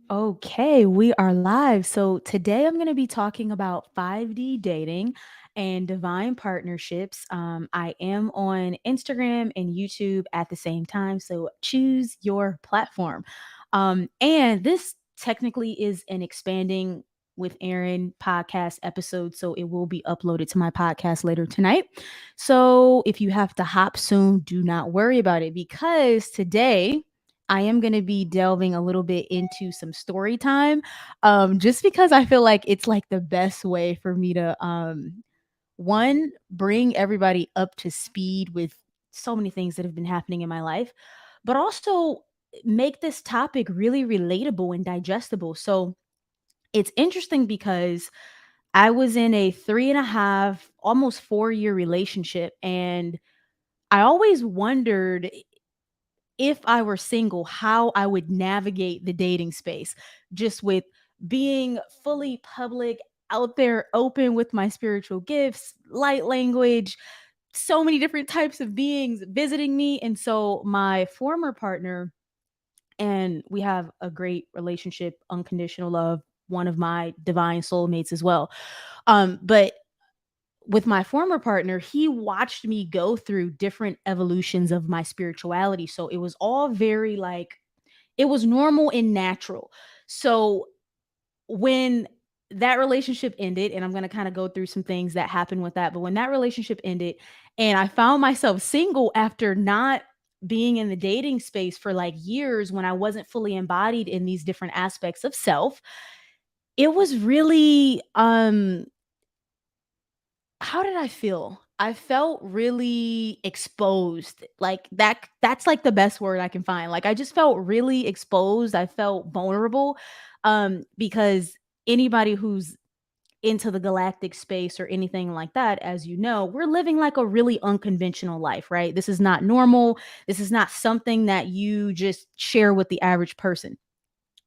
Okay, we are live. So today I'm going to be talking about 5D dating and divine partnerships. I am on Instagram and YouTube at the same time. So choose your platform. And this technically is an expanding with Aaron podcast episode. So it will be uploaded to my podcast later tonight. So if you have to hop soon, do not worry about it because today I am going to be delving a little bit into some story time, just because I feel like it's like the best way for me to, one, bring everybody up to speed with so many things that have been happening in my life, but also make this topic really relatable and digestible. So it's interesting because I was in a 3.5, almost 4 year relationship, and I always wondered if I were single, how I would navigate the dating space just with being fully public, out there, open with my spiritual gifts, light language, so many different types of beings visiting me. And so, my former partner, and we have a great relationship, unconditional love, one of my divine soulmates as well. But with my former partner, he watched me go through different evolutions of my spirituality. So it was all very like, it was normal and natural. So when that relationship ended, and I'm going to kind of go through some things that happened with that, but when that relationship ended and I found myself single after not being in the dating space for like years when I wasn't fully embodied in these different aspects of self, it was really how did I feel? I felt really exposed. Like that's like the best word I can find. Like I just felt really exposed. I felt vulnerable because anybody who's into the galactic space or anything like that, as you know, we're living like a really unconventional life, right? This is not normal. This is not something that you just share with the average person.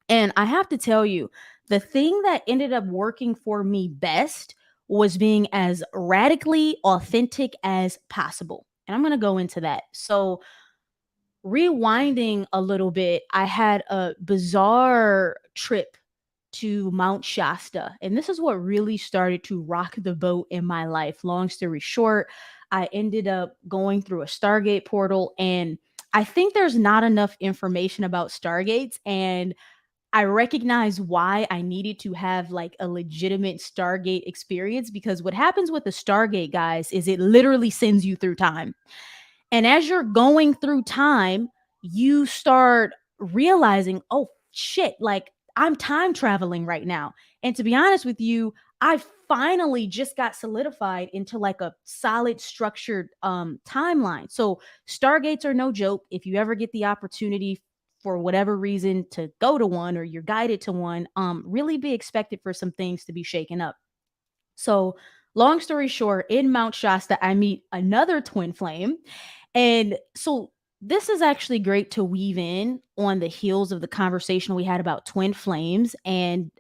And I have to tell you, the thing that ended up working for me best was being as radically authentic as possible. And I'm going to go into that. So, rewinding a little bit, I had a bizarre trip to Mount Shasta. And this is what really started to rock the boat in my life. Long story short, I ended up going through a Stargate portal, and I think there's not enough information about Stargates, and I recognize why I needed to have like a legitimate Stargate experience, because what happens with the Stargate, guys, is it literally sends you through time. And as you're going through time, you start realizing, oh shit, like I'm time traveling right now. And to be honest with you, I finally just got solidified into like a solid structured timeline. So stargates are no joke. If you ever get the opportunity for whatever reason to go to one, or you're guided to one, really be expected for some things to be shaken up. So long story short, in Mount Shasta, I meet another twin flame, and so this is actually great to weave in on the heels of the conversation we had about twin flames and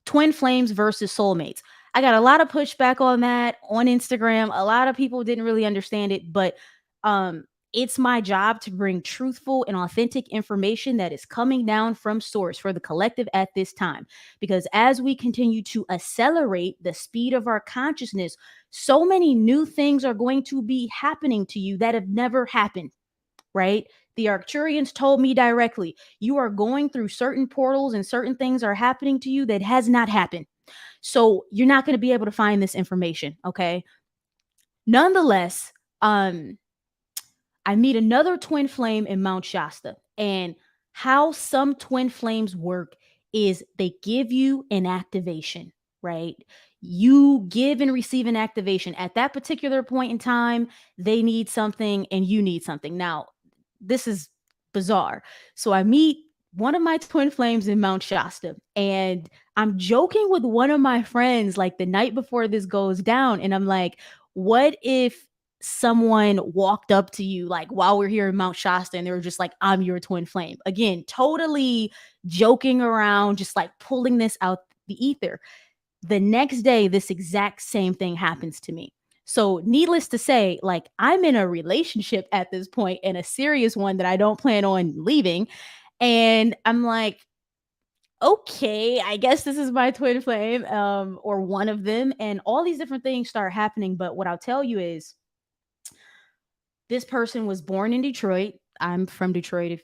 twin flames versus soulmates. I got a lot of pushback on that on Instagram. A lot of people didn't really understand it, but um it's my job to bring truthful and authentic information that is coming down from source for the collective at this time. Because as we continue to accelerate the speed of our consciousness, so many new things are going to be happening to you that have never happened, right? The Arcturians told me directly, you are going through certain portals and certain things are happening to you that has not happened. So you're not going to be able to find this information, okay? Nonetheless, I meet another twin flame in Mount Shasta. And how some twin flames work is they give you an activation, right? You give and receive an activation. At that particular point in time, they need something and you need something. Now, this is bizarre. So I meet one of my twin flames in Mount Shasta, and I'm joking with one of my friends like the night before this goes down. And I'm like, what if someone walked up to you like while we're here in Mount Shasta and they were just like, I'm your twin flame? Again, totally joking around, just like pulling this out the ether. The next day, this exact same thing happens to me. So, needless to say, like I'm in a relationship at this point, and a serious one that I don't plan on leaving. And I'm like, okay, I guess this is my twin flame, or one of them, and all these different things start happening. But what I'll tell you is this person was born in Detroit. I'm from Detroit, if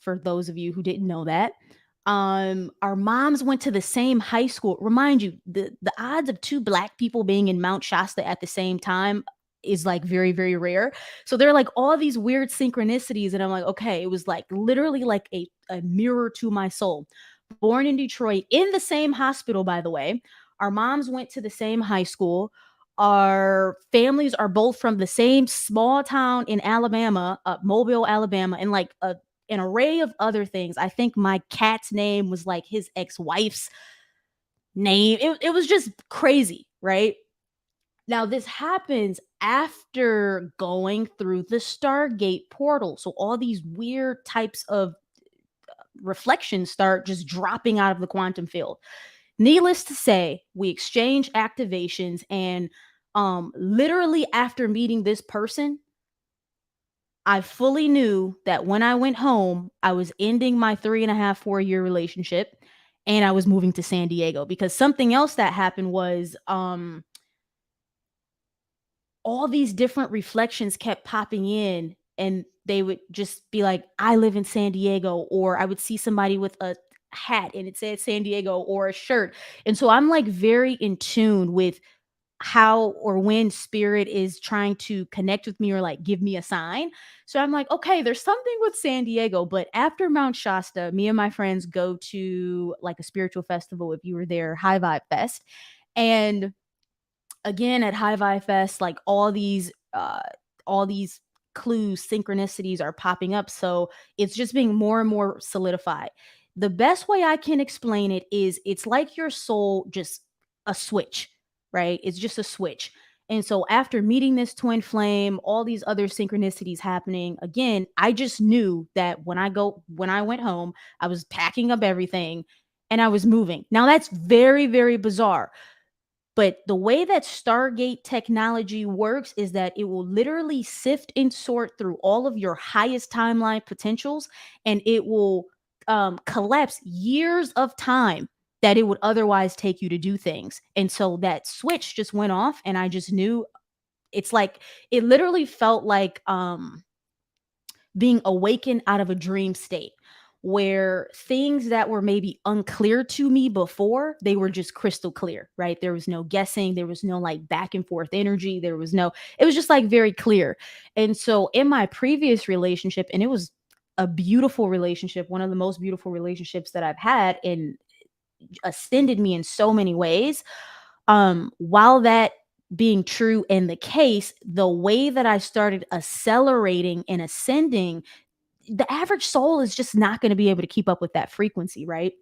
for those of you who didn't know that. Our moms went to the same high school. Remind you, the odds of two black people being in Mount Shasta at the same time is like very, very rare. So there are like all these weird synchronicities, and I'm like, okay, it was like literally like a mirror to my soul. Born in Detroit, in the same hospital, by the way. Our moms went to the same high school. Our families are both from the same small town in Alabama, Mobile, Alabama, and like an array of other things. I think my cat's name was like his ex-wife's name. It was just crazy, right? Now, this happens after going through the Stargate portal. So all these weird types of reflections start just dropping out of the quantum field. Needless to say, we exchange activations, and literally after meeting this person, I fully knew that when I went home, I was ending my 3.5, 4 year relationship, and I was moving to San Diego, because something else that happened was all these different reflections kept popping in, and they would just be like, I live in San Diego, or I would see somebody with a hat and it said San Diego, or a shirt. And so I'm like very in tune with how or when spirit is trying to connect with me or like give me a sign. So I'm like, okay, there's something with San Diego. But after Mount Shasta, me and my friends go to like a spiritual festival. If you were there, High Vibe Fest. And again at High Vibe Fest, like all these clues, synchronicities are popping up. So it's just being more and more solidified. The best way I can explain it is it's like your soul just a switch, right? It's just a switch. And so after meeting this twin flame, all these other synchronicities happening, again, I just knew that when I went home, I was packing up everything and I was moving. Now that's very, very bizarre, but the way that Stargate technology works is that it will literally sift and sort through all of your highest timeline potentials, and it will collapse years of time that it would otherwise take you to do things. And so that switch just went off, and I just knew. It's like it literally felt like being awakened out of a dream state, where things that were maybe unclear to me before, they were just crystal clear, right? There was no guessing, there was no like back and forth energy, it was just like very clear. And so in my previous relationship, and it was a beautiful relationship, one of the most beautiful relationships that I've had, and ascended me in so many ways. While that being true in the case, the way that I started accelerating and ascending, the average soul is just not going to be able to keep up with that frequency, right?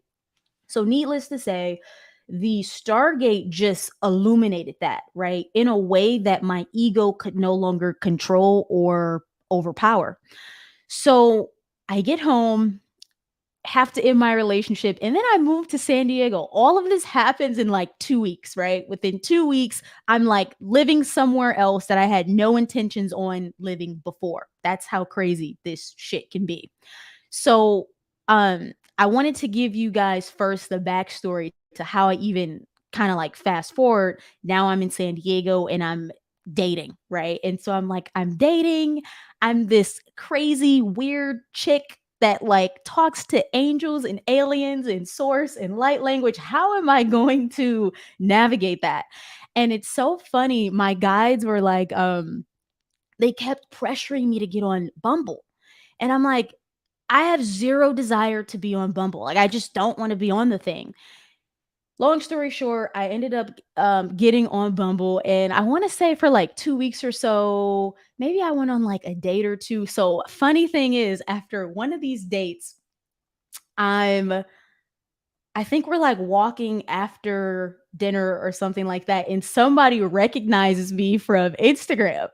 So, needless to say, the Stargate just illuminated that, right? In a way that my ego could no longer control or overpower. So, I get home, have to end my relationship, and then I moved to San Diego. All of this happens in like 2 weeks, right? Within 2 weeks, I'm like living somewhere else that I had no intentions on living before. That's how crazy this shit can be. So, I wanted to give you guys first the backstory to how I even kind of like fast forward. Now I'm in San Diego and I'm dating, right? And so I'm like, I'm dating. I'm this crazy, weird chick that like talks to angels and aliens and source and light language. How am I going to navigate that? And it's so funny. My guides were like, they kept pressuring me to get on Bumble. And I'm like, I have zero desire to be on Bumble. Like, I just don't want to be on the thing. Long story short, I ended up getting on Bumble, and I want to say for like 2 weeks or so, maybe I went on like a date or two. So, funny thing is, after one of these dates, I'm I think we're like walking after dinner or something like that, and somebody recognizes me from Instagram.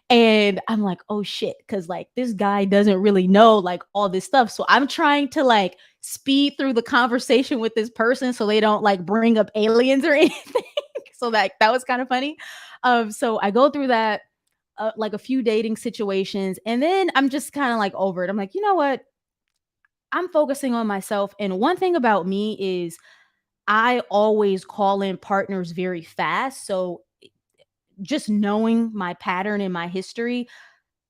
And I'm like, oh shit, because like this guy doesn't really know like all this stuff. So I'm trying to like speed through the conversation with this person so they don't like bring up aliens or anything. So that was kind of funny. So I go through that like a few dating situations, and then I'm just kind of like over it. I'm like, you know what? I'm focusing on myself. And one thing about me is I always call in partners very fast. So just knowing my pattern and my history,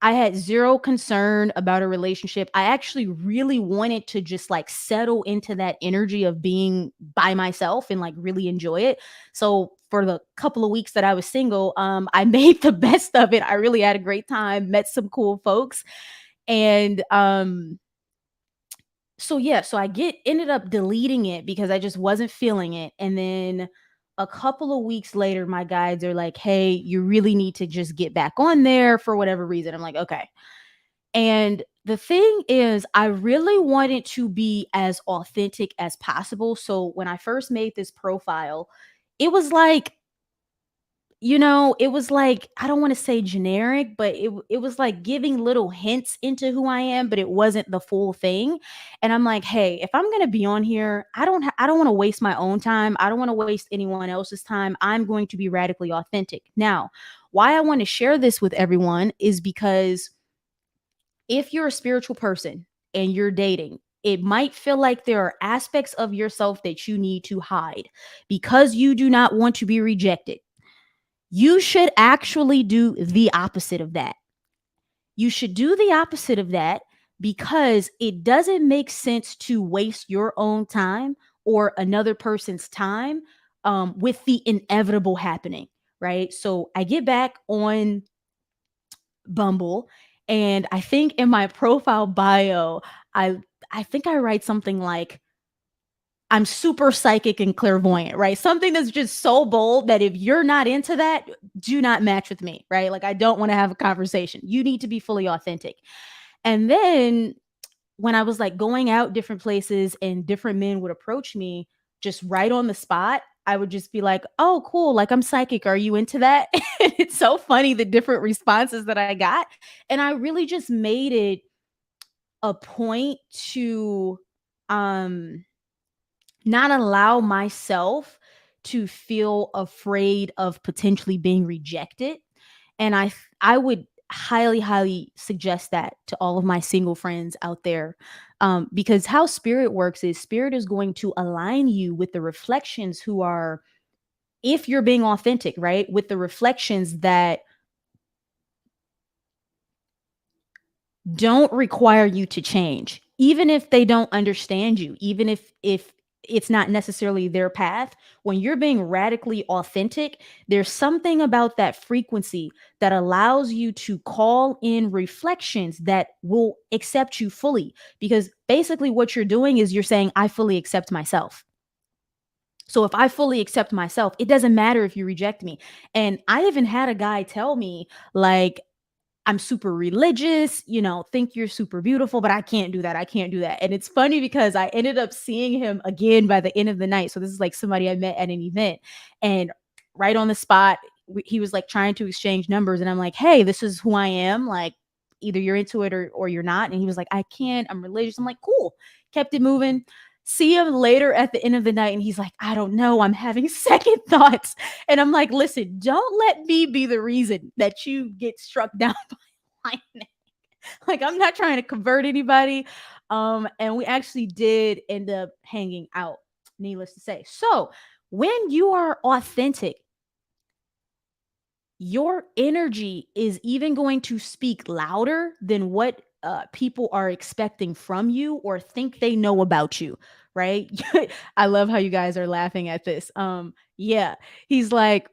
I had zero concern about a relationship. I actually really wanted to just like settle into that energy of being by myself and like really enjoy it. So for the couple of weeks that I was single, I made the best of it. I really had a great time, met some cool folks. And so yeah, so I get ended up deleting it because I just wasn't feeling it. And then a couple of weeks later, my guides are like, "Hey, you really need to just get back on there for whatever reason." I'm like, "Okay." And the thing is, I really wanted to be as authentic as possible. So when I first made this profile, it was like, it was like, I don't want to say generic, but it was like giving little hints into who I am, but it wasn't the full thing. And I'm like, hey, if I'm going to be on here, I don't want to waste my own time. I don't want to waste anyone else's time. I'm going to be radically authentic. Now, why I want to share this with everyone is because if you're a spiritual person and you're dating, it might feel like there are aspects of yourself that you need to hide because you do not want to be rejected. You should actually do the opposite of that. You should do the opposite of that because it doesn't make sense to waste your own time or another person's time with the inevitable happening, right? So I get back on Bumble, and I think in my profile bio, I I think I write something like I'm super psychic and clairvoyant, right? Something that's just so bold that if you're not into that, do not match with me, right? Like I don't want to have a conversation. You need to be fully authentic. And then when I was like going out different places and different men would approach me just right on the spot, I would just be like, "Oh, cool. Like I'm psychic. Are you into that?" And it's so funny the different responses that I got. And I really just made it a point to um not allow myself to feel afraid of potentially being rejected. And I would highly suggest that to all of my single friends out there, because how spirit works is spirit is going to align you with the reflections who are, if you're being authentic, right, with the reflections that don't require you to change, even if they don't understand you, even if it's not necessarily their path. When you're being radically authentic, there's something about that frequency that allows you to call in reflections that will accept you fully, because basically what you're doing is you're saying I fully accept myself. So if I fully accept myself, it doesn't matter if you reject me. And I even had a guy tell me, like, I'm super religious, think you're super beautiful, but I can't do that. I can't do that. And it's funny because I ended up seeing him again by the end of the night. So this is like somebody I met at an event, and right on the spot, he was like trying to exchange numbers. And I'm like, hey, this is who I am. Like, either you're into it or you're not. And he was like, I can't. I'm religious. I'm like, cool. Kept it moving. See him later at the end of the night, and he's like, I don't know. I'm having second thoughts. And I'm like, listen, don't let me be the reason that you get struck down lightning. Like I'm not trying to convert anybody. And we actually did end up hanging out, needless to say. So when you are authentic, your energy is even going to speak louder than what people are expecting from you or think they know about you, right? I love how you guys are laughing at this. Yeah, he's like,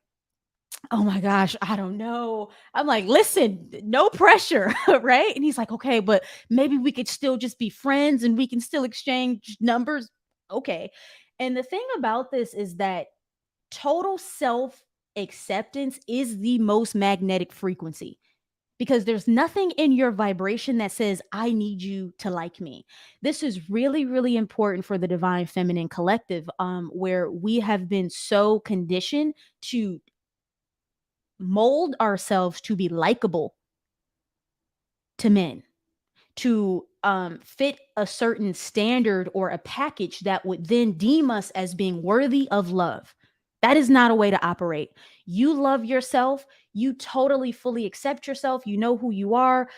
oh my gosh, I don't know. I'm like, listen, no pressure, right? And he's like, okay, but maybe we could still just be friends and we can still exchange numbers. Okay. And the thing about this is that total self acceptance is the most magnetic frequency, because there's nothing in your vibration that says, I need you to like me. This is really important for the divine feminine collective, where we have been so conditioned to mold ourselves to be likable to men, to fit a certain standard or a package that would then deem us as being worthy of love. That is not a way to operate. You love yourself. You totally fully accept yourself. You know who you are.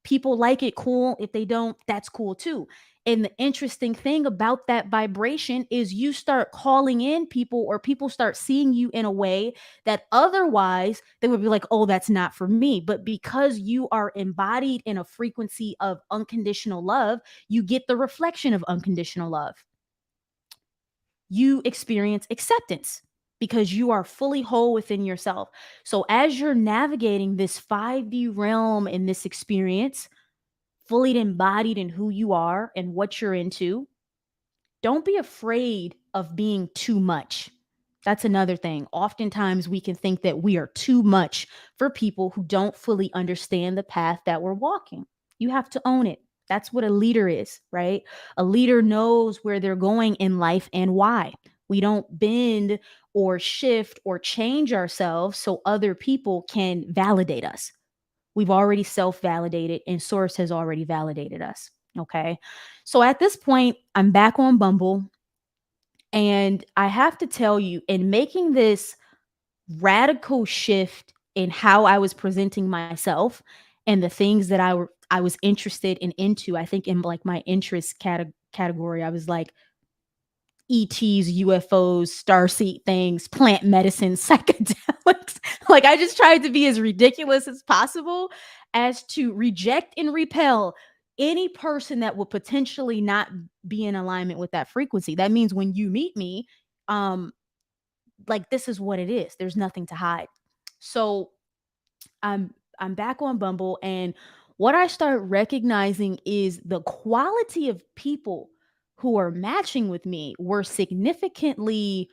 People like it, cool. If they don't, that's cool too. And the interesting thing about that vibration is you start calling in people, or people start seeing you in a way that otherwise they would be like, oh, that's not for me. But because you are embodied in a frequency of unconditional love, you get the reflection of unconditional love. You experience acceptance because you are fully whole within yourself. So as you're navigating this 5D realm in this experience, fully embodied in who you are and what you're into, don't be afraid of being too much. That's another thing. Oftentimes we can think that we are too much for people who don't fully understand the path that we're walking. You have to own it. That's what a leader is, right? A leader knows where they're going in life and why. We don't bend or shift or change ourselves so other people can validate us. We've already self validated, and Source has already validated us. Okay. So at this point, I'm back on Bumble. And I have to tell you, in making this radical shift in how I was presenting myself and the things that I was interested in into, I think in like my interest category, I was like, ETs, UFOs, starseed things, plant medicine, psychedelics. Like I just tried to be as ridiculous as possible as to reject and repel any person that would potentially not be in alignment with that frequency. That means when you meet me, um, like this is what it is. There's nothing to hide. So I'm back on Bumble, and what I start recognizing is the quality of people who are matching with me were significantly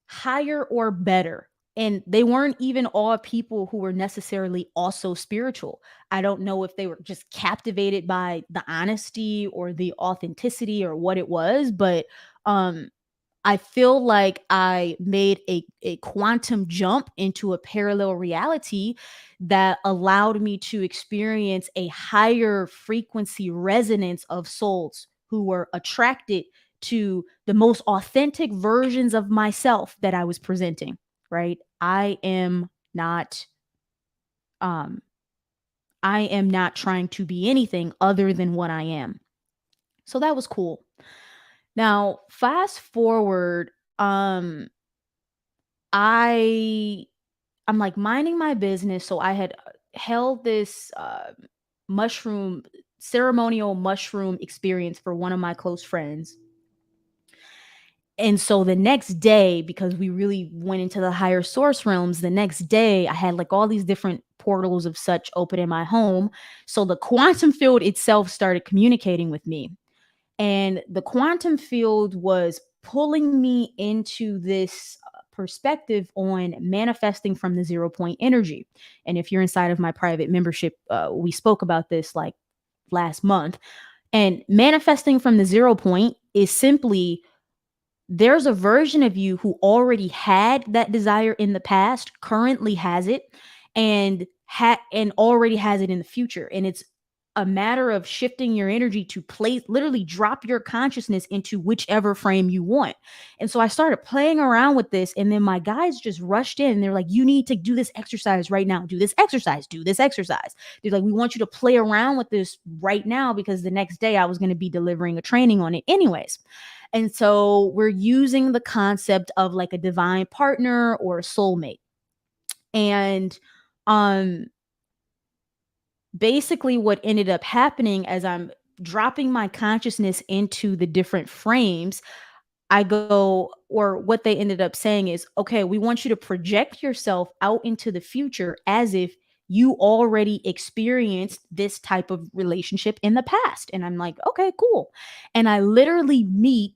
higher or better. And they weren't even all people who were necessarily also spiritual. I don't know if they were just captivated by the honesty or the authenticity or what it was, but um I feel like I made a quantum jump into a parallel reality that allowed me to experience a higher frequency resonance of souls who were attracted to the most authentic versions of myself that I was presenting, right? Not um I am not trying to be anything other than what I am. So that was cool. Now, fast forward, I I'm like minding my business. So I had held this mushroom ceremonial mushroom experience for one of my close friends. And so the next day, because we really went into the higher source realms, the next day I had like all these different portals of such open in my home. So the quantum field itself started communicating with me. And the quantum field was pulling me into this perspective on manifesting from the 0 point energy. And if you're inside of my private membership, we spoke about this like last month. And manifesting from the 0 point is simply there's a version of you who already had that desire in the past, currently has it, and already has it in the future. And it's a matter of shifting your energy to place, literally drop your consciousness into whichever frame you want. And so I started playing around with this, and then my guys just rushed in and they're like, you need to do this exercise right now. Do this exercise, do this exercise. They're like, we want you to play around with this right now, because the next day I was going to be delivering a training on it anyways. And so we're using the concept of like a divine partner or a soulmate. And um basically what ended up happening as I'm dropping my consciousness into the different frames, I go, or what they ended up saying is, okay, we want you to project yourself out into the future as if you already experienced this type of relationship in the past. And I'm like, okay, cool. And I literally meet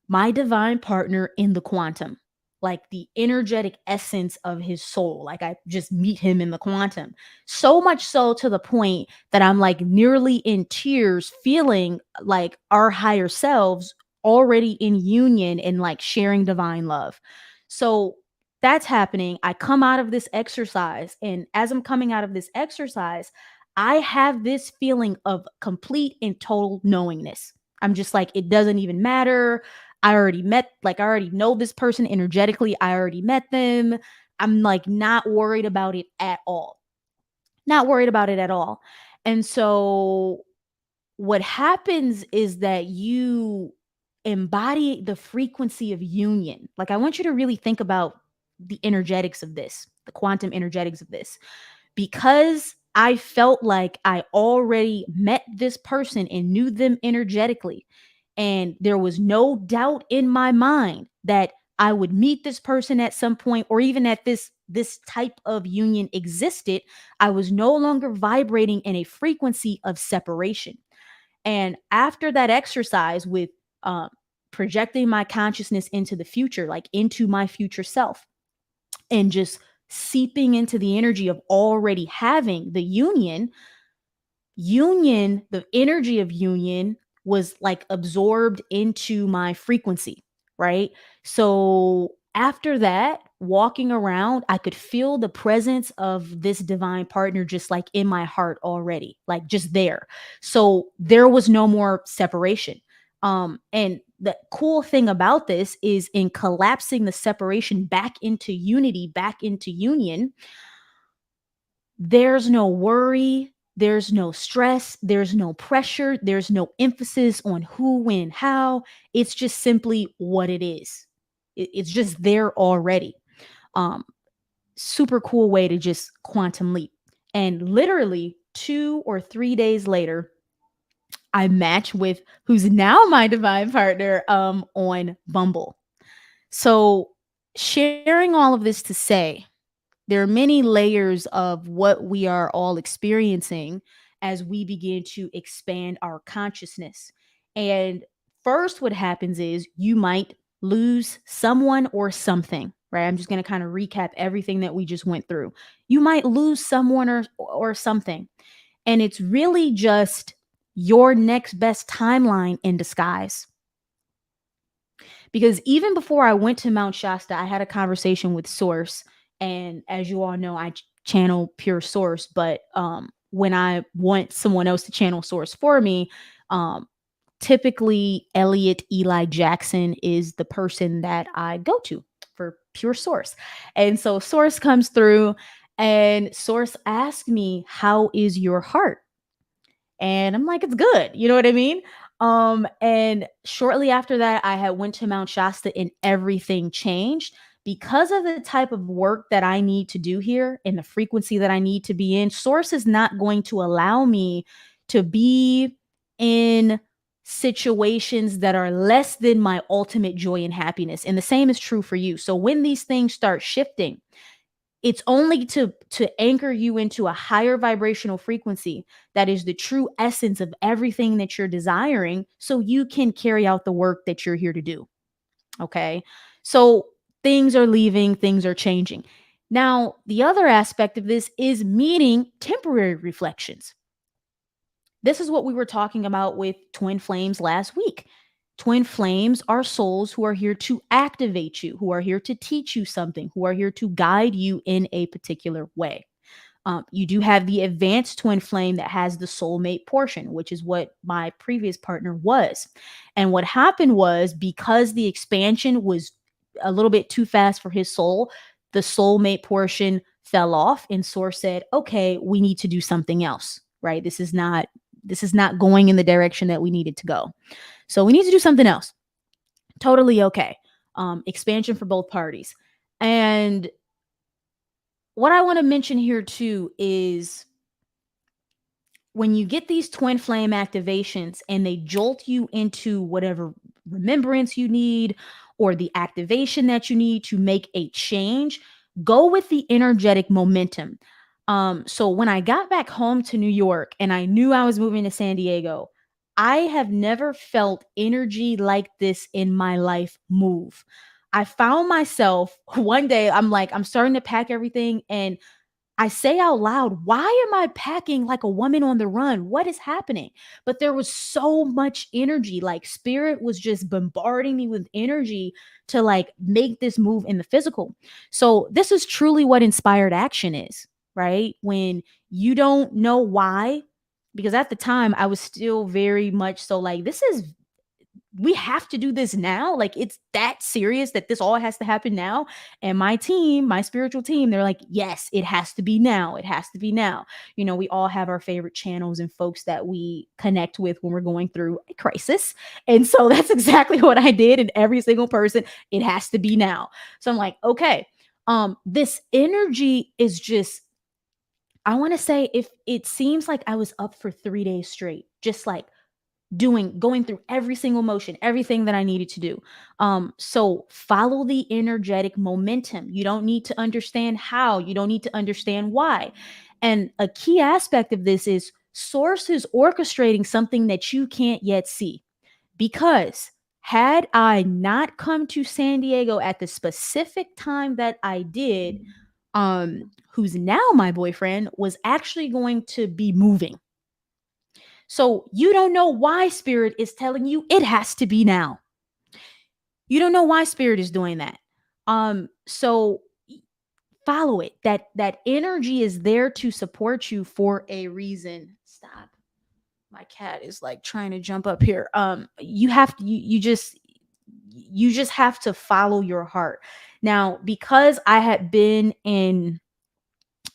my divine partner in the quantum, like the energetic essence of his soul. Like I just meet him in the quantum. So much so to the point that I'm like nearly in tears, feeling like our higher selves already in union and like sharing divine love. So that's happening. I come out of this exercise, and as I'm coming out of this exercise, I have this feeling of complete and total knowingness. I'm just like, it doesn't even matter. I already know this person energetically. I already met them. I'm like not worried about it at all. Not worried about it at all. And so what happens is that you embody the frequency of union. Like, I want you to really think about the energetics of this, the quantum energetics of this, because I felt like I already met this person and knew them energetically. And there was no doubt in my mind that I would meet this person at some point, or even that this type of union existed. I was no longer vibrating in a frequency of separation. And after that exercise with um, projecting my consciousness into the future, like into my future self, and just seeping into the energy of already having the the energy of union was like absorbed into my frequency, right? So after that, walking around, I could feel the presence of this divine partner just like in my heart already, like just there. So there was no more separation. And the cool thing about this is in collapsing the separation back into unity, back into union, there's no worry, there's no stress, there's no pressure, there's no emphasis on who, when, how. It's just simply what it is. It's just there already. Um, Super cool way to just quantum leap. And literally 2 or 3 days later, I match with who's now my divine partner on Bumble. So sharing all of this to say, there are many layers of what we are all experiencing as we begin to expand our consciousness. And first, what happens is you might lose someone or something, right? I'm just going to kind of recap everything that we just went through. You might lose someone or something. And it's really just your next best timeline in disguise. Because even before I went to Mount Shasta, I had a conversation with Source. And as you all know, I channel pure Source. But when I want someone else to channel Source for me, um, typically Elliot Eli Jackson is the person that I go to for pure Source. And so Source comes through and Source asks me, "How is your heart?" And I'm like, it's good. You know what I mean? And shortly after that, I had went to Mount Shasta and everything changed because of the type of work that I need to do here and the frequency that I need to be in. Source is not going to allow me to be in situations that are less than my ultimate joy and happiness. And the same is true for you. So when these things start shifting, it's only to anchor you into a higher vibrational frequency that is the true essence of everything that you're desiring, so you can carry out the work that you're here to do. Okay? So things are leaving, things are changing. Now, the other aspect of this is meeting temporary reflections. This is what we were talking about with twin flames last week. Twin flames are souls who are here to activate you, who are here to teach you something, who are here to guide you in a particular way. You do have the advanced twin flame that has the soulmate portion, which is what my previous partner was. And what happened was, because the expansion was a little bit too fast for his soul, the soulmate portion fell off, and Source said, "Okay, we need to do something else." Right? This is not going in the direction that we needed to go. So we need to do something else. Totally okay. Expansion for both parties. And what I want to mention here too is when you get these twin flame activations and they jolt you into whatever remembrance you need or the activation that you need to make a change, go with the energetic momentum. So when I got back home to New York and I knew I was moving to San Diego, I have never felt energy like this in my life move. I found myself one day, I'm like, I'm starting to pack everything, and I say out loud, why am I packing like a woman on the run? What is happening? But there was so much energy. Like, spirit was just bombarding me with energy to like make this move in the physical. So this is truly what inspired action is, right? When you don't know why, because at the time I was still very much so like, we have to do this now. Like, it's that serious that this all has to happen now. And my team, my spiritual team, they're like, yes, it has to be now. It has to be now. You know, we all have our favorite channels and folks that we connect with when we're going through a crisis. And so that's exactly what I did. And every single person, it has to be now. So I'm like, okay, this energy is just, I want to say, if it seems like I was up for 3 days straight, just like going through every single motion, everything that I needed to do. So follow the energetic momentum. You don't need to understand how, you don't need to understand why. And a key aspect of this is source is orchestrating something that you can't yet see. Because had I not come to San Diego at the specific time that I did, who's now my boyfriend, was actually going to be moving. So you don't know why spirit is telling you it has to be now. You don't know why spirit is doing that. So follow it. That energy is there to support you for a reason. Stop. My cat is like trying to jump up here. You have to you just have to follow your heart. Now, because I had been in,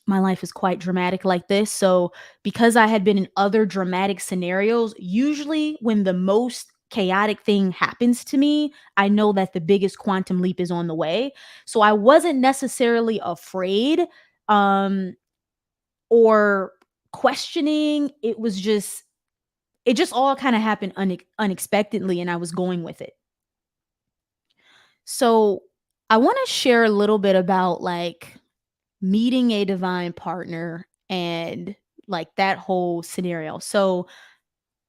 my life is quite dramatic like this. So, because I had been in other dramatic scenarios, usually when the most chaotic thing happens to me, I know that the biggest quantum leap is on the way. So, I wasn't necessarily afraid um or questioning. It just all kind of happened unexpectedly, and I was going with it. So, I want to share a little bit about like meeting a divine partner and like that whole scenario. So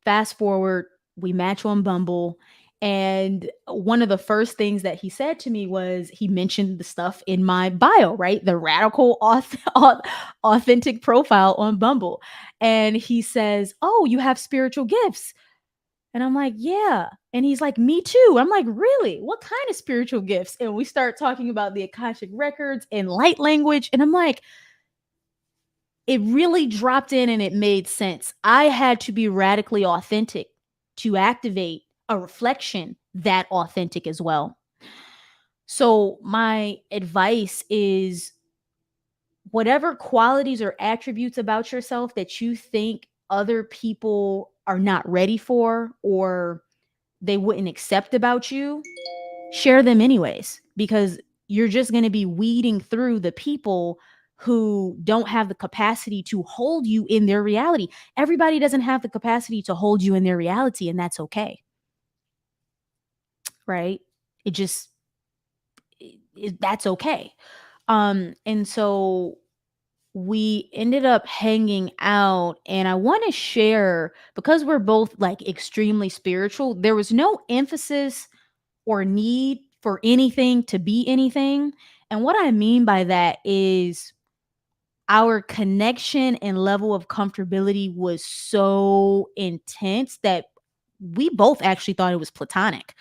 fast forward, we match on Bumble. And one of the first things that he said to me was he mentioned the stuff in my bio, right? The radical, authentic profile on Bumble. And he says, oh, you have spiritual gifts. And I'm like, yeah. And he's like, me too. I'm like, really? What kind of spiritual gifts? And we start talking about the Akashic records and light language. And I'm like, it really dropped in and it made sense. I had to be radically authentic to activate a reflection that authentic as well. So, my advice is whatever qualities or attributes about yourself that you think other people are not ready for or they wouldn't accept about you, share them anyways, because you're just going to be weeding through the people who don't have the capacity to hold you in their reality. Everybody doesn't have the capacity to hold you in their reality, and that's okay, right? It just that's okay. And so we ended up hanging out, and I want to share, because we're both like extremely spiritual, there was no emphasis or need for anything to be anything. And what I mean by that is our connection and level of comfortability was so intense that we both actually thought it was platonic.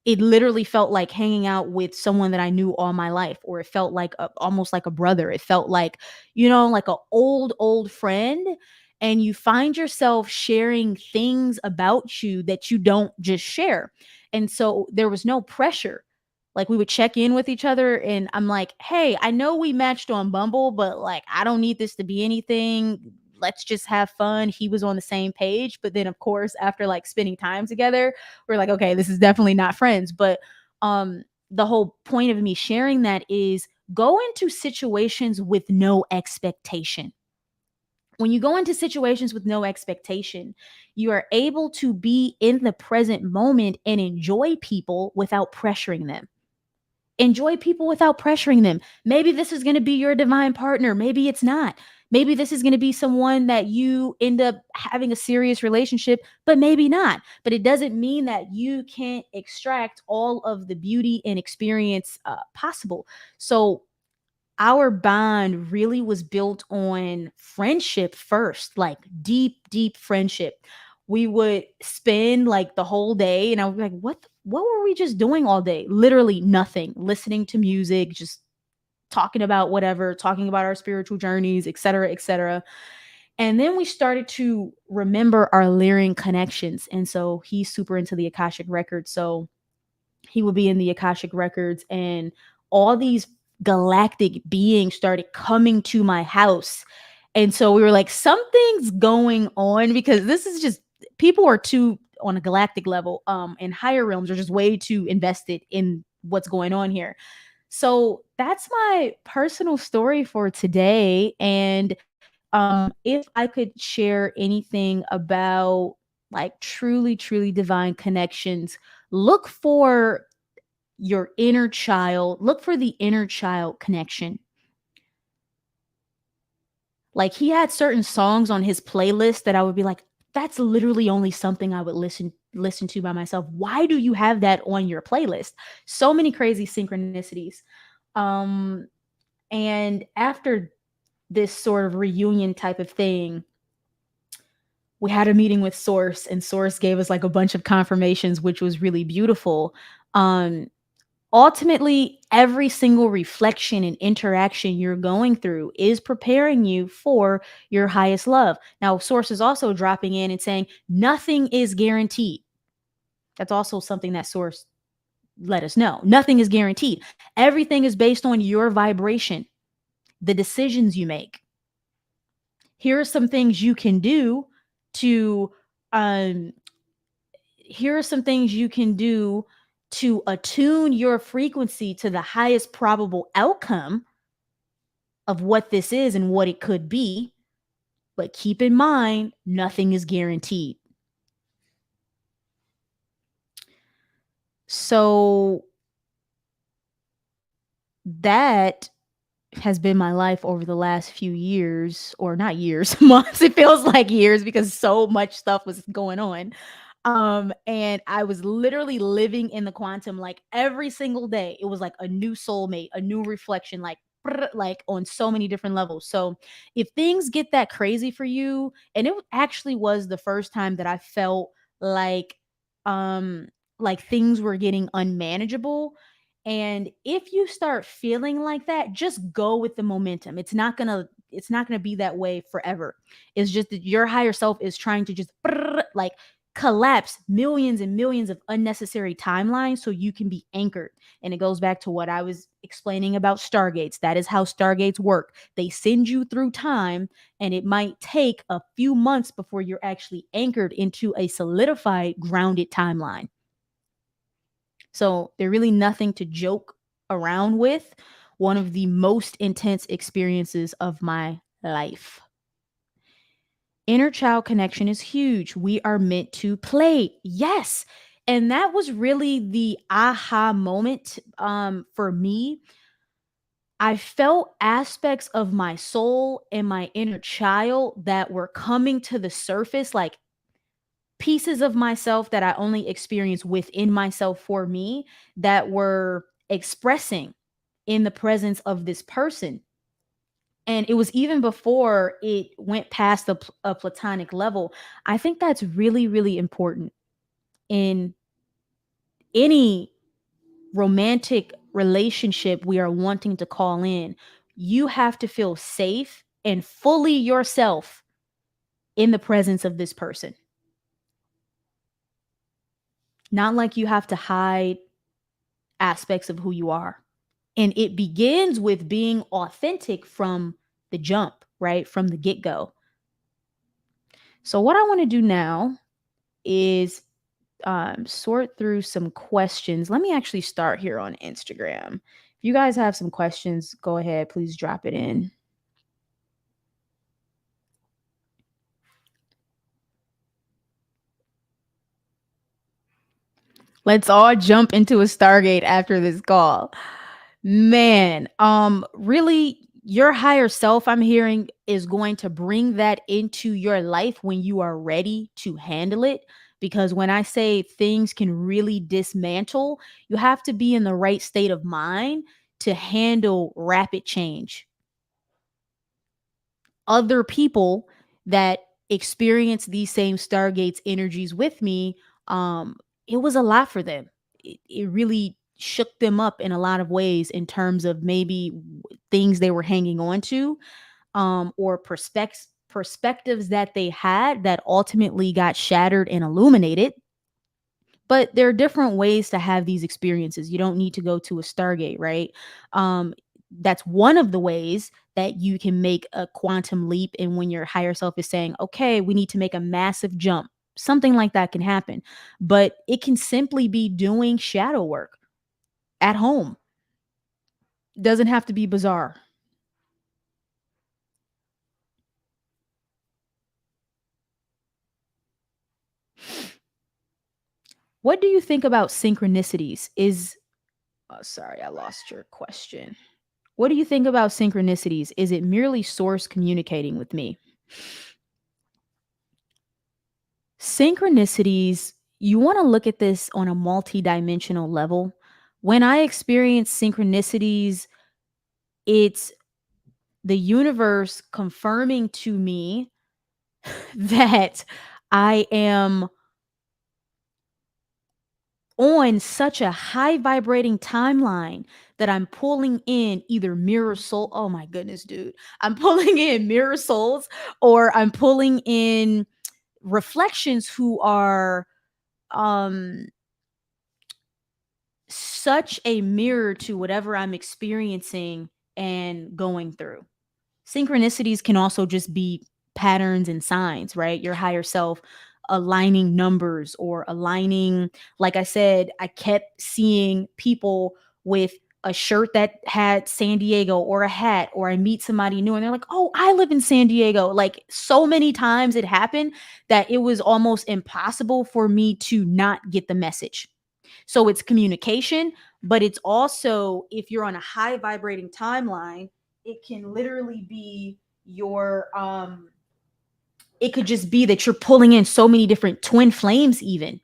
It literally felt like hanging out with someone that I knew all my life, or it felt like almost like a brother. It felt like, like a old friend. And you find yourself sharing things about you that you don't just share. And so there was no pressure. Like, we would check in with each other, and I'm like, hey, I know we matched on Bumble, but like, I don't need this to be anything. Let's just have fun. He was on the same page. But then, of course, after like spending time together, we're like, okay, this is definitely not friends. But the whole point of me sharing that is go into situations with no expectation. When you go into situations with no expectation, you are able to be in the present moment and enjoy people without pressuring them. Enjoy people without pressuring them. Maybe this is going to be your divine partner. Maybe it's not. Maybe this is going to be someone that you end up having a serious relationship, but maybe not. But it doesn't mean that you can't extract all of the beauty and experience possible. So, our bond really was built on friendship first, like deep friendship. We would spend like the whole day, and I would be like, what were we just doing all day? Literally nothing. Listening to music, just talking about whatever, talking about our spiritual journeys, etc., etc. And then we started to remember our Lyrian connections. And so he's super into the Akashic records. So he would be in the Akashic records, and all these galactic beings started coming to my house. And so we were like, something's going on, because this is just, people are too, on a galactic level, and higher realms are just way too invested in what's going on here. So that's my personal story for today. And if I could share anything about like truly, truly divine connections, look for your inner child, look for the inner child connection. Like, he had certain songs on his playlist that I would be like, that's literally only something I would listen to by myself. Why do you have that on your playlist? So many crazy synchronicities. Um and after this sort of reunion type of thing, we had a meeting with Source, and Source gave us like a bunch of confirmations, which was really beautiful. Um Ultimately, every single reflection and interaction you're going through is preparing you for your highest love. Now, Source is also dropping in and saying nothing is guaranteed. That's also something that Source let us know. Nothing is guaranteed. Everything is based on your vibration, the decisions you make. Here are some things you can do to um here are some things you can do to attune your frequency to the highest probable outcome of what this is and what it could be. But keep in mind, nothing is guaranteed. So that has been my life over the last few years, or not years, months. It feels like years because so much stuff was going on. And I was literally living in the quantum like every single day. It was like a new soulmate, a new reflection, like like on so many different levels. So if things get that crazy for you, and it actually was the first time that I felt like um like things were getting unmanageable. And if you start feeling like that, just go with the momentum. It's not going to be that way forever. It's just that your higher self is trying to just like collapse millions and millions of unnecessary timelines so you can be anchored. And it goes back to what I was explaining about stargates. That is how stargates work. They send you through time, and it might take a few months before you're actually anchored into a solidified, grounded timeline. So they're really nothing to joke around with. One of the most intense experiences of my life. Inner child connection is huge. We are meant to play. Yes. And that was really the aha moment for me. I felt aspects of my soul and my inner child that were coming to the surface, like pieces of myself that I only experienced within myself for me, that were expressing in the presence of this person. And it was even before it went past a platonic level. I think that's really, really important in any romantic relationship we are wanting to call in. You have to feel safe and fully yourself in the presence of this person. Not like you have to hide aspects of who you are. And it begins with being authentic from the jump, right? From the get go. So, what I want to do now is sort through some questions. Let me actually start here on Instagram. If you guys have some questions, go ahead, please drop it in. Let's all jump into a Stargate after this call. Man, really, your higher self, I'm hearing, is going to bring that into your life when you are ready to handle it. Because when I say things can really dismantle, you have to be in the right state of mind to handle rapid change. Other people that experience these same Stargates energies with me, um, it was a lot for them. It really shook them up in a lot of ways in terms of maybe things they were hanging on to, or perspectives that they had that ultimately got shattered and illuminated. But there are different ways to have these experiences. You don't need to go to a Stargate, right? Um, that's one of the ways that you can make a quantum leap. And when your higher self is saying, okay, we need to make a massive jump, something like that can happen. But it can simply be doing shadow work at home. Doesn't have to be bizarre. What do you think about synchronicities? Sorry, I lost your question. What do you think about synchronicities? Is it merely source communicating with me? Synchronicities, you want to look at this on a multi-dimensional level. When I experience synchronicities, it's the universe confirming to me that I am on such a high vibrating timeline that I'm pulling in either mirror soul. Oh my goodness, dude. I'm pulling in mirror souls, or I'm pulling in reflections who are um such a mirror to whatever I'm experiencing and going through. Synchronicities can also just be patterns and signs, right? Your higher self aligning numbers or aligning, like I said, I kept seeing people with a shirt that had San Diego or a hat, or I meet somebody new and they're like, "Oh, I live in San Diego." Like so many times it happened that it was almost impossible for me to not get the message. So it's communication, but it's also, if you're on a high vibrating timeline, it can literally be your it could just be that you're pulling in so many different twin flames, even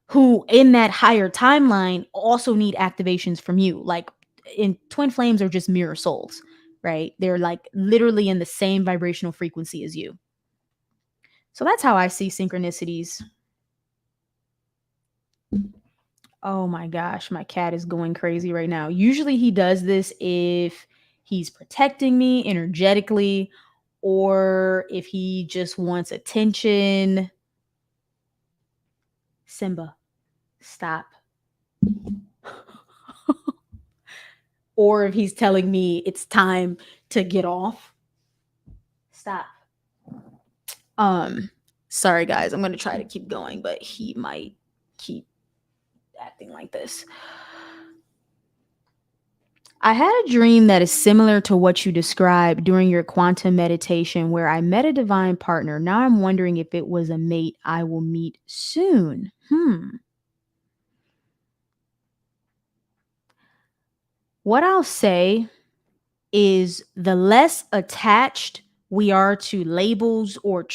who in that higher timeline also need activations from you. Like, in twin flames are just mirror souls, right? They're like literally in the same vibrational frequency as you. So that's how I see synchronicities. Oh my gosh, my cat is going crazy right now. Usually he does this if he's protecting me energetically, or if he just wants attention. Simba, stop. Or if he's telling me it's time to get off. Stop. Um Sorry guys, I'm going to try to keep going, but he might keep acting like this. I had a dream that is similar to what you described during your quantum meditation, where I met a divine partner. Now I'm wondering if it was a mate I will meet soon. What I'll say is, the less attached we are to labels or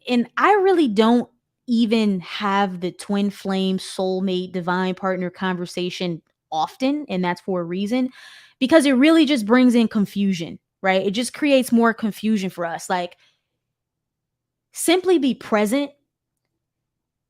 and I really don't even have the twin flame soulmate divine partner conversation often, and that's for a reason, because it really just brings in confusion, right? It just creates more confusion for us. Like, simply be present.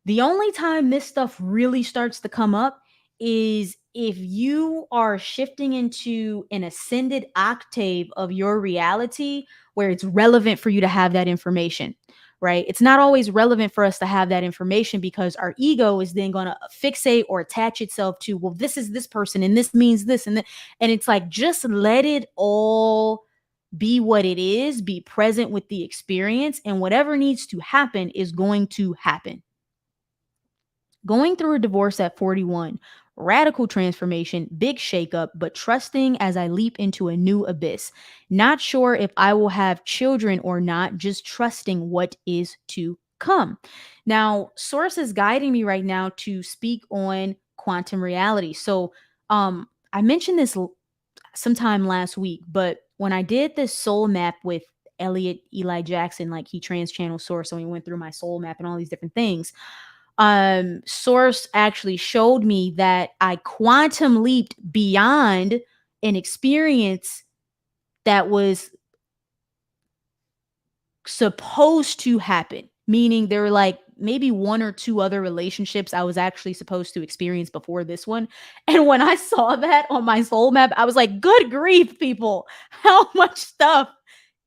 The only time this stuff really starts to come up is if you are shifting into an ascended octave of your reality where it's relevant for you to have that information, right? It's not always relevant for us to have that information because our ego is then going to fixate or attach itself to, well, this is this person and this means this and that. And it's like, just let it all be what it is, be present with the experience, and whatever needs to happen is going to happen. Going through a divorce at 41, radical transformation, big shakeup, but trusting as I leap into a new abyss. Not sure if I will have children or not, just trusting what is to come. Now, Source is guiding me right now to speak on quantum reality. So, I mentioned this sometime last week, but when I did this soul map with Elliot Eli Jackson, like he trans channel Source, so he went through my soul map and all these different things. Source actually showed me that I quantum leaped beyond an experience that was supposed to happen, meaning there were like maybe one or two other relationships I was actually supposed to experience before this one. And when I saw that on my soul map, I was like, good grief, people, how much stuff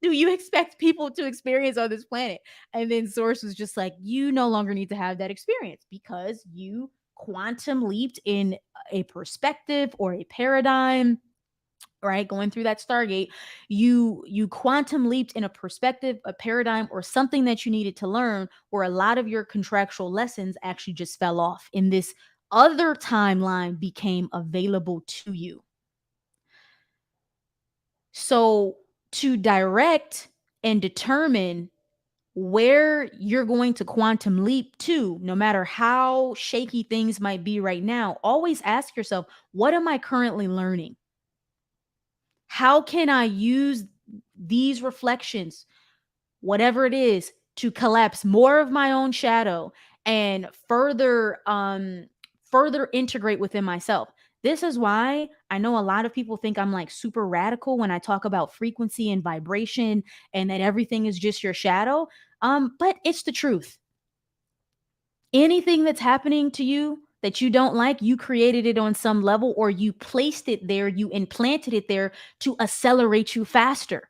do you expect people to experience on this planet? And then Source was just like, you no longer need to have that experience because you quantum leaped in a perspective or a paradigm, right? Going through that Stargate, you quantum leaped in a perspective, a paradigm, or something that you needed to learn, where a lot of your contractual lessons actually just fell off, and this other timeline became available to you. So to direct and determine where you're going to quantum leap to, no matter how shaky things might be right now, always ask yourself, what am I currently learning? How can I use these reflections, whatever it is, to collapse more of my own shadow and further integrate within myself? This is why I know a lot of people think I'm like super radical when I talk about frequency and vibration and that everything is just your shadow. But it's the truth. Anything that's happening to you that you don't like, you created it on some level, or you placed it there, you implanted it there to accelerate you faster.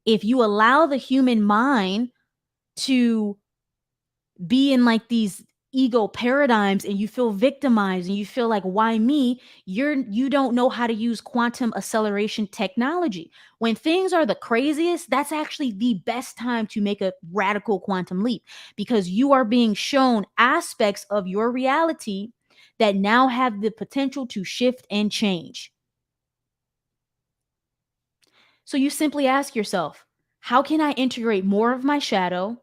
If you allow the human mind to be in like these ego paradigms and you feel victimized and you feel like, why me? You don't know how to use quantum acceleration technology. When things are the craziest, that's actually the best time to make a radical quantum leap, because you are being shown aspects of your reality that now have the potential to shift and change. So you simply ask yourself, how can I integrate more of my shadow?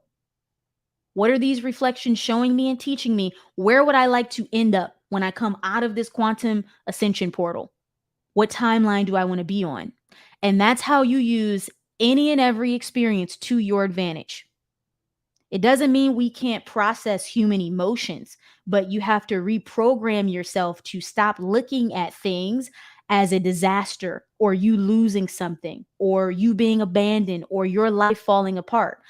What are these reflections showing me and teaching me? Where would I like to end up when I come out of this quantum ascension portal? What timeline do I want to be on? And that's how you use any and every experience to your advantage. It doesn't mean we can't process human emotions, but you have to reprogram yourself to stop looking at things as a disaster, or you losing something, or you being abandoned, or your life falling apart.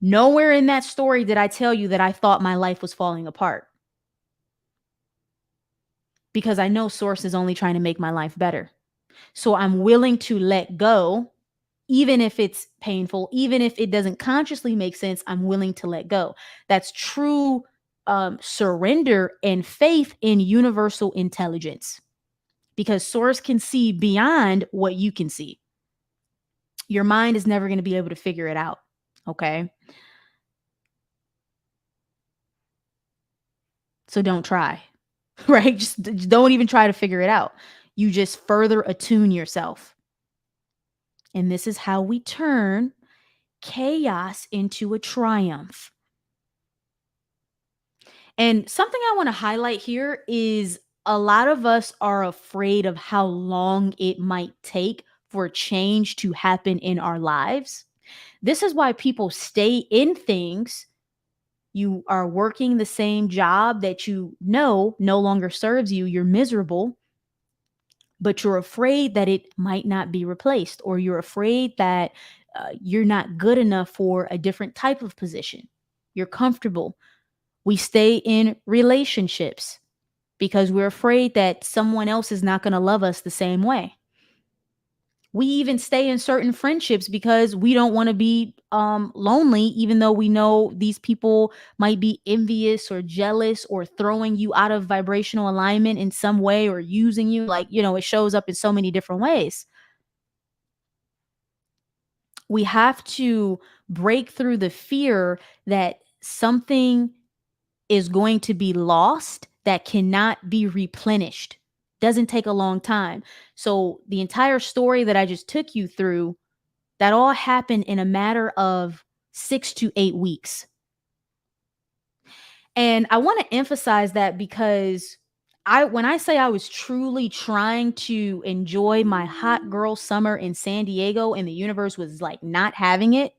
Nowhere in that story did I tell you that I thought my life was falling apart, because I know Source is only trying to make my life better. So I'm willing to let go, even if it's painful, even if it doesn't consciously make sense. I'm willing to let go. That's true surrender and faith in universal intelligence, because Source can see beyond what you can see. Your mind is never going to be able to figure it out. Okay. So don't try. Right? Just don't even try to figure it out. You just further attune yourself. And this is how we turn chaos into a triumph. And something I want to highlight here is a lot of us are afraid of how long it might take for change to happen in our lives. This is why people stay in things. You are working the same job that you know no longer serves you. You're miserable, but you're afraid that it might not be replaced, or you're afraid that you're not good enough for a different type of position. You're comfortable. We stay in relationships because we're afraid that someone else is not going to love us the same way. We even stay in certain friendships because we don't want to be lonely, even though we know these people might be envious or jealous or throwing you out of vibrational alignment in some way, or using you. Like, it shows up in so many different ways. We have to break through the fear that something is going to be lost that cannot be replenished. Doesn't take a long time. So the entire story that I just took you through, that all happened in a matter of 6 to 8 weeks. And I want to emphasize that, because when I say I was truly trying to enjoy my hot girl summer in San Diego, and the universe was like not having it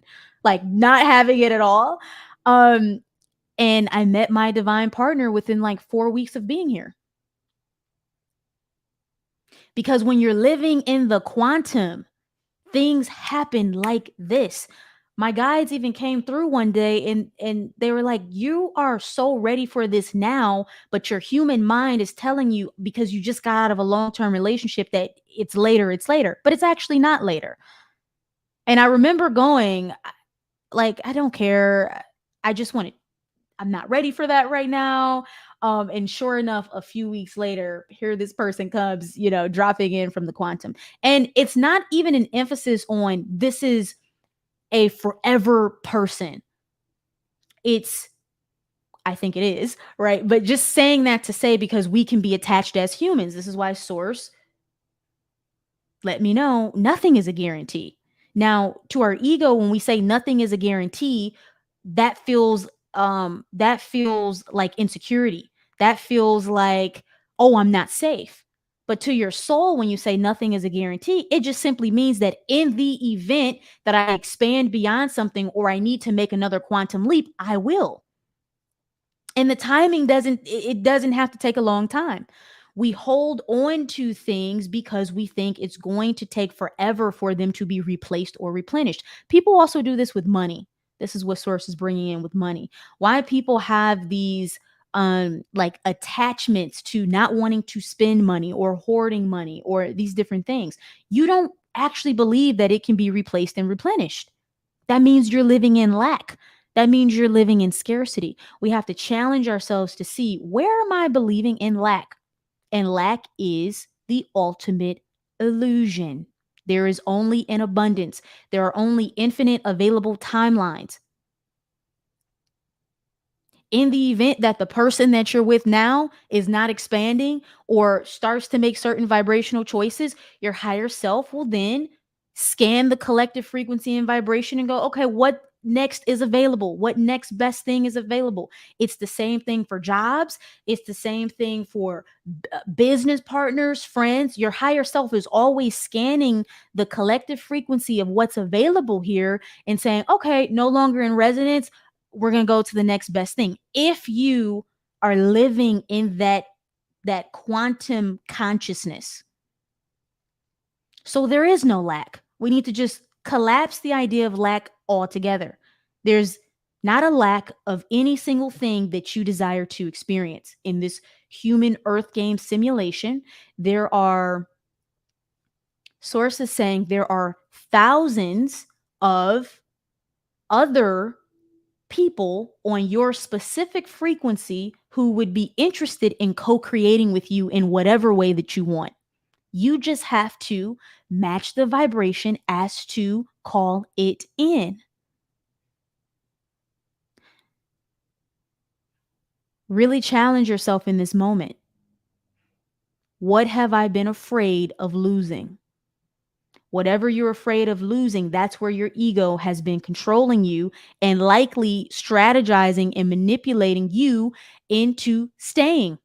at all. And I met my divine partner within like 4 weeks of being here. Because when you're living in the quantum, things happen like this. My guides even came through one day, and they were like, you are so ready for this now, but your human mind is telling you, because you just got out of a long-term relationship, that it's later, but it's actually not later. And I remember going, like, I don't care. I just want to I'm not ready for that right now. And sure enough, a few weeks later, here this person comes, dropping in from the quantum. And it's not even an emphasis on this is a forever person. It's, I think it is, right? But just saying that to say, because we can be attached as humans. This is why Source let me know nothing is a guarantee. Now, to our ego, when we say nothing is a guarantee, that feels like insecurity. That feels like, oh, I'm not safe. But to your soul, when you say nothing is a guarantee, it just simply means that in the event that I expand beyond something or I need to make another quantum leap, I will. And the timing doesn't have to take a long time. We hold on to things because we think it's going to take forever for them to be replaced or replenished. People also do this with money. This is what Source is bringing in with money. Why people have these like attachments to not wanting to spend money or hoarding money or these different things. You don't actually believe that it can be replaced and replenished. That means you're living in lack. That means you're living in scarcity. We have to challenge ourselves to see, where am I believing in lack? And lack is the ultimate illusion. There is only an abundance. There are only infinite available timelines. In the event that the person that you're with now is not expanding or starts to make certain vibrational choices, your higher self will then scan the collective frequency and vibration and go, okay, what next is available? What next best thing is available? It's the same thing for jobs. It's the same thing for business partners, friends. Your higher self is always scanning the collective frequency of what's available here and saying, okay, no longer in resonance, we're going to go to the next best thing. If you are living in that quantum consciousness. So there is no lack. We need to just collapse the idea of lack altogether. There's not a lack of any single thing that you desire to experience in this human earth game simulation. There are sources saying there are thousands of other people on your specific frequency who would be interested in co-creating with you in whatever way that you want. You just have to match the vibration as to call it in. Really challenge yourself in this moment. What have I been afraid of losing? Whatever you're afraid of losing, that's where your ego has been controlling you and likely strategizing and manipulating you into staying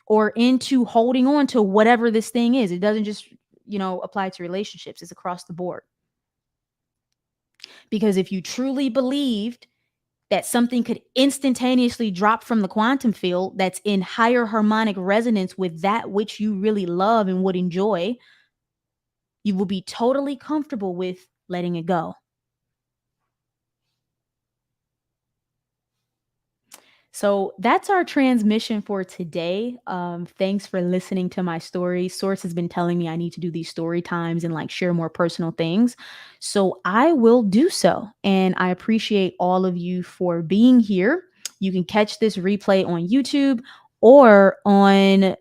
or into holding on to whatever this thing is. It doesn't just, apply to relationships, it's across the board. Because if you truly believed that something could instantaneously drop from the quantum field that's in higher harmonic resonance with that which you really love and would enjoy, you will be totally comfortable with letting it go. So that's our transmission for today. Thanks for listening to my story. Source has been telling me I need to do these story times and like share more personal things. So I will do so. And I appreciate all of you for being here. You can catch this replay on YouTube or on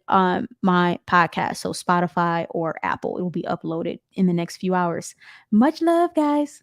my podcast. So Spotify or Apple. It will be uploaded in the next few hours. Much love, guys.